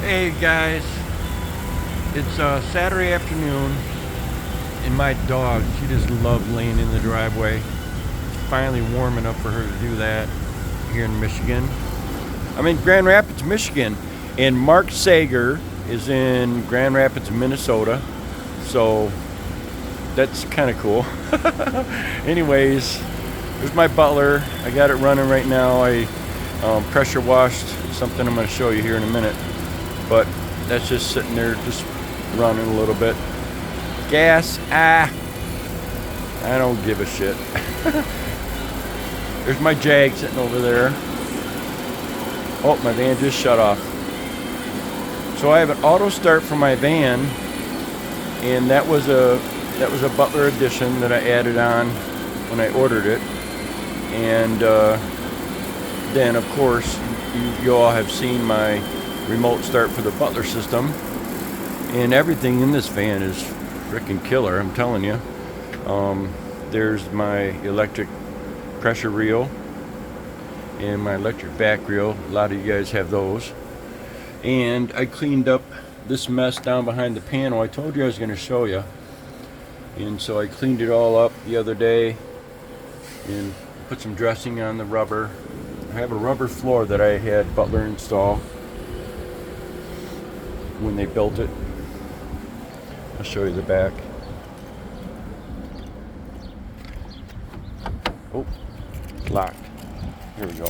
Hey guys, it's Saturday afternoon, and my dog, she just loves laying in the driveway. It's finally warm enough for her to do that here in Michigan. I'm in Grand Rapids, Michigan, and Mark Sager is in Grand Rapids, Minnesota, so that's kind of cool. Anyways, there's my Butler. I got it running right now. I pressure washed something I'm going to show you here in a minute. But that's just sitting there, just running a little bit. Gas, I don't give a shit. There's my Jag sitting over there. Oh, my van just shut off. So I have an auto start for my van, and that was a Butler edition that I added on when I ordered it. And then, of course, you all have seen my remote start for the Butler system, and everything in this van is freaking killer, I'm telling you. There's my electric pressure reel and my electric back reel. A lot of you guys have those. And I cleaned up this mess down behind the panel. I told you I was going to show you, and so I cleaned it all up the other day and put some dressing on the rubber. I have a rubber floor that I had Butler install when they built it. I'll show you the back. Oh, it's locked. Here we go.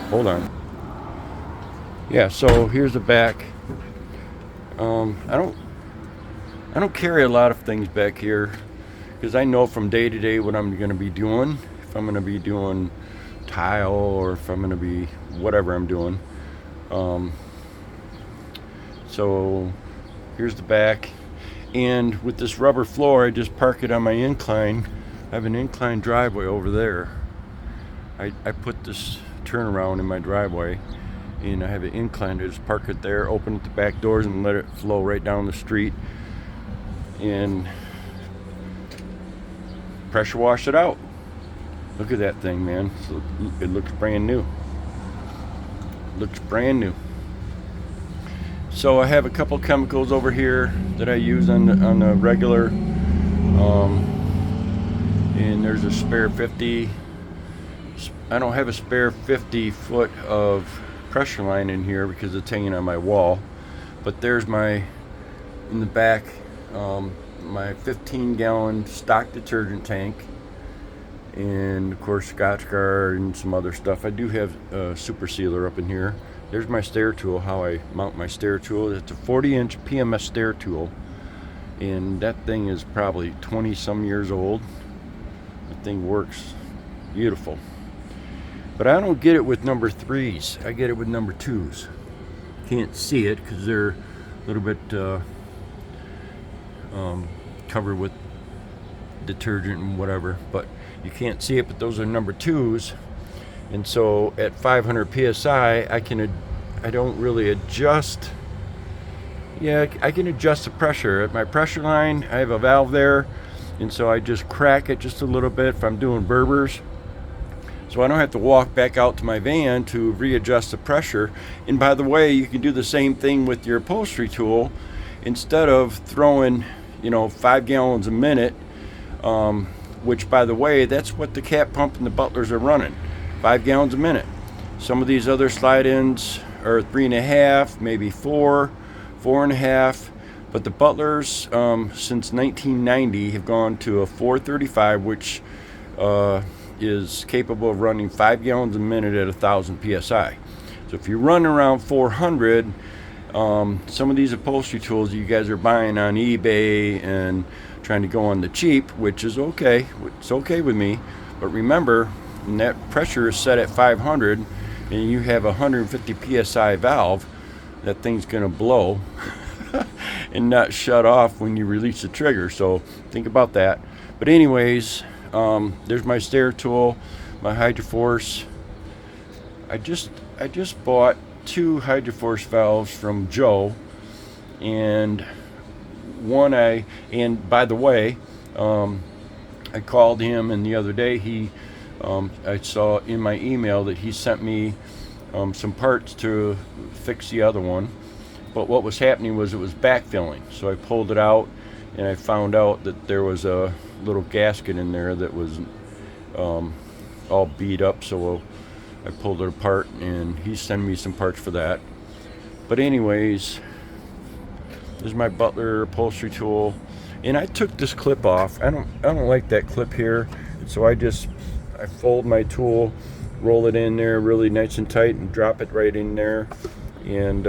Hold on. Yeah, so here's the back. I don't carry a lot of things back here, because I know from day to day what I'm going to be doing. If I'm going to be doing tile, or if I'm going to be whatever I'm doing. So here's the back. And with this rubber floor, I just park it on my incline. I have an incline driveway over there. I put this turnaround in my driveway, and I have an incline. I just park it there, open up the back doors, and let it flow right down the street. And pressure wash it out. Look at that thing, man. It looks brand new. Looks brand new. So I have a couple chemicals over here that I use on the regular, and there's a spare 50. I don't have a spare 50 foot of pressure line in here because it's hanging on my wall, but there's in the back, my 15-gallon stock detergent tank, and of course Scotchgard and some other stuff. I do have a super sealer up in here. There's my stair tool, how I mount my stair tool. It's a 40-inch PMS stair tool, and that thing is probably 20 some years old. The thing works beautiful. But I don't get it with number 3s. I get it with number 2s. Can't see it because they're a little bit covered with detergent and whatever, but you can't see it. But those are number 2s, and so at 500 psi, I don't really adjust. Yeah, I can adjust the pressure at my pressure line. I have a valve there, and so I just crack it just a little bit if I'm doing Berbers. So I don't have to walk back out to my van to readjust the pressure. And by the way, you can do the same thing with your upholstery tool. Instead of throwing, 5 gallons a minute, which by the way, that's what the cat pump and the Butlers are running, 5 gallons a minute. Some of these other slide-ins are 3.5, maybe 4, 4.5. But the Butlers, since 1990, have gone to a 435, which is capable of running 5 gallons a minute at 1,000 psi. So if you run around 400, some of these upholstery tools you guys are buying on eBay and trying to go on the cheap, which is okay. It's okay with me. But remember, when that pressure is set at 500 and you have a 150 psi valve, that thing's going to blow and not shut off when you release the trigger. So think about that. But anyways, there's my stair tool, my Hydroforce. I just bought 2 Hydroforce valves from Joe, and by the way, I called him, and the other day I saw in my email that he sent me some parts to fix the other one. But what was happening was it was backfilling. So I pulled it out, and I found out that there was a little gasket in there that was all beat up. So I pulled it apart, and he sent me some parts for that. But anyways, this is my Butler upholstery tool, and I took this clip off. I don't like that clip here, so I fold my tool, roll it in there really nice and tight, and drop it right in there, and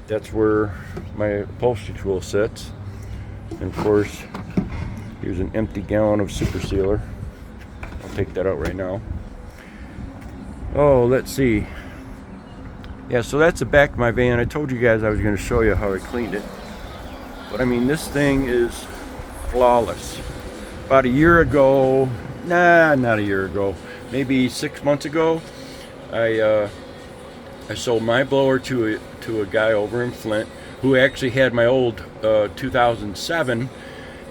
that's where my upholstery tool sits. And of course, here's an empty gallon of super sealer. I'll take that out right now. Oh, let's see. Yeah, so that's the back of my van. I told you guys I was going to show you how I cleaned it. But I mean, this thing is flawless. About a year ago, not a year ago, maybe 6 months ago, I sold my blower to a guy over in Flint who actually had my old 2007,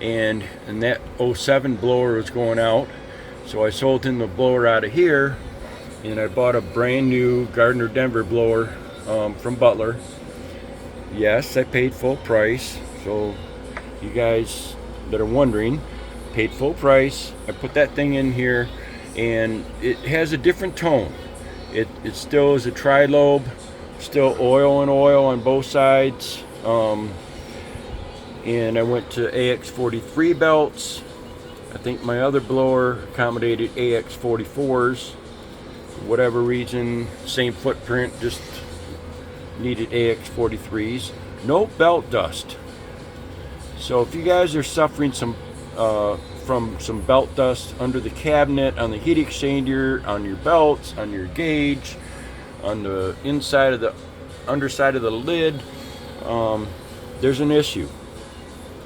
and that '07 blower was going out. So I sold him the blower out of here, and I bought a brand new Gardner Denver blower from Butler. Yes, I paid full price. So you guys that are wondering, paid full price. I put that thing in here, and it has a different tone. It still is a tri-lobe, still oil and oil on both sides. And I went to AX43 belts. I think my other blower accommodated AX44s. For whatever reason, same footprint, just needed AX43s. No belt dust. So if you guys are suffering from some belt dust under the cabinet, on the heat exchanger, on your belts, on your gauge, on the inside of the underside of the lid, there's an issue.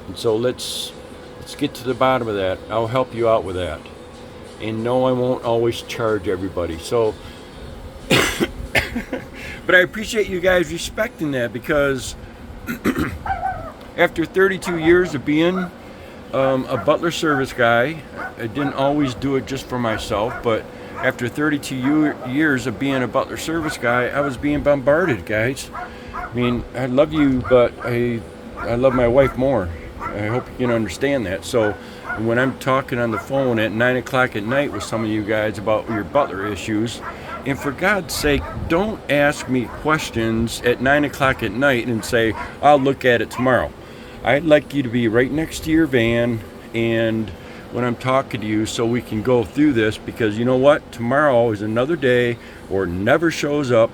And so let's get to the bottom of that. I'll help you out with that. And no, I won't always charge everybody. So, but I appreciate you guys respecting that, because after 32 years of being a Butler service guy, I didn't always do it just for myself, but after 32 years of being a Butler service guy, I was being bombarded, guys. I mean, I love you, but I love my wife more. I hope you can understand that. So when I'm talking on the phone at 9 o'clock at night with some of you guys about your Butler issues, and for God's sake, don't ask me questions at 9 o'clock at night and say, I'll look at it tomorrow. I'd like you to be right next to your van and when I'm talking to you, so we can go through this, because you know what? Tomorrow is another day, or never shows up,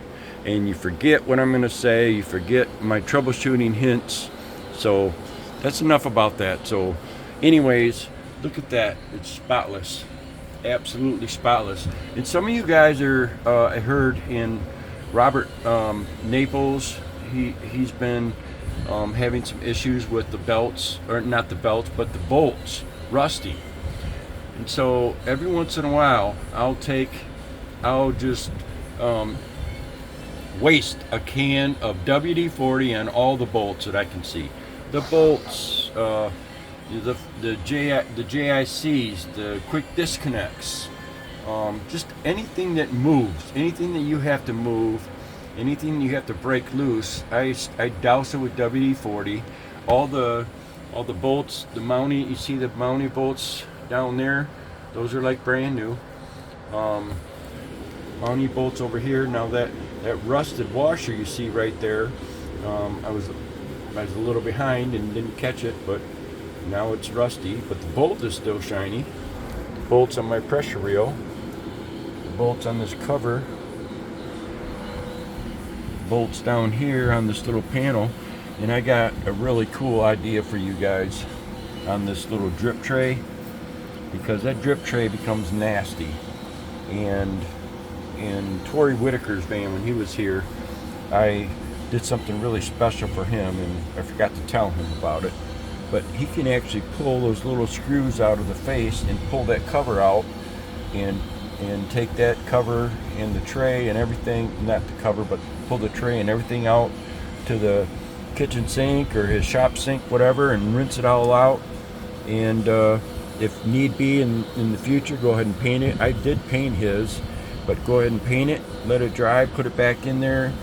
and you forget what I'm going to say, you forget my troubleshooting hints. So that's enough about that. So anyways, look at that. It's spotless. Absolutely spotless. And some of you guys are, I heard in Robert Naples, he's been having some issues with the belts, or not the belts, but the bolts, rusty. And so every once in a while, I'll just waste a can of WD-40 on all the bolts that I can see. The bolts, the JICs, the quick disconnects, just anything that moves, anything that you have to move, anything you have to break loose, I douse it with WD-40. All the bolts, the mounting, you see the mounting bolts down there, those are like brand new. Mounting bolts over here. Now that rusted washer you see right there, I was a little behind and didn't catch it, but now it's rusty, but the bolt is still shiny. The bolts on my pressure reel, the bolts on this cover, bolts down here on this little panel. And I got a really cool idea for you guys on this little drip tray, because that drip tray becomes nasty. And in Tori Whitaker's van, when he was here, I did something really special for him, and I forgot to tell him about it. But he can actually pull those little screws out of the face and pull that cover out, and take that cover and the tray and everything, not the cover, but pull the tray and everything out to the kitchen sink or his shop sink, whatever, and rinse it all out. and if need be in the future, go ahead and paint it. I did paint his, but go ahead and paint it, let it dry, put it back in there,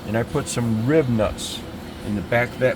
and I put some rib nuts in the back of that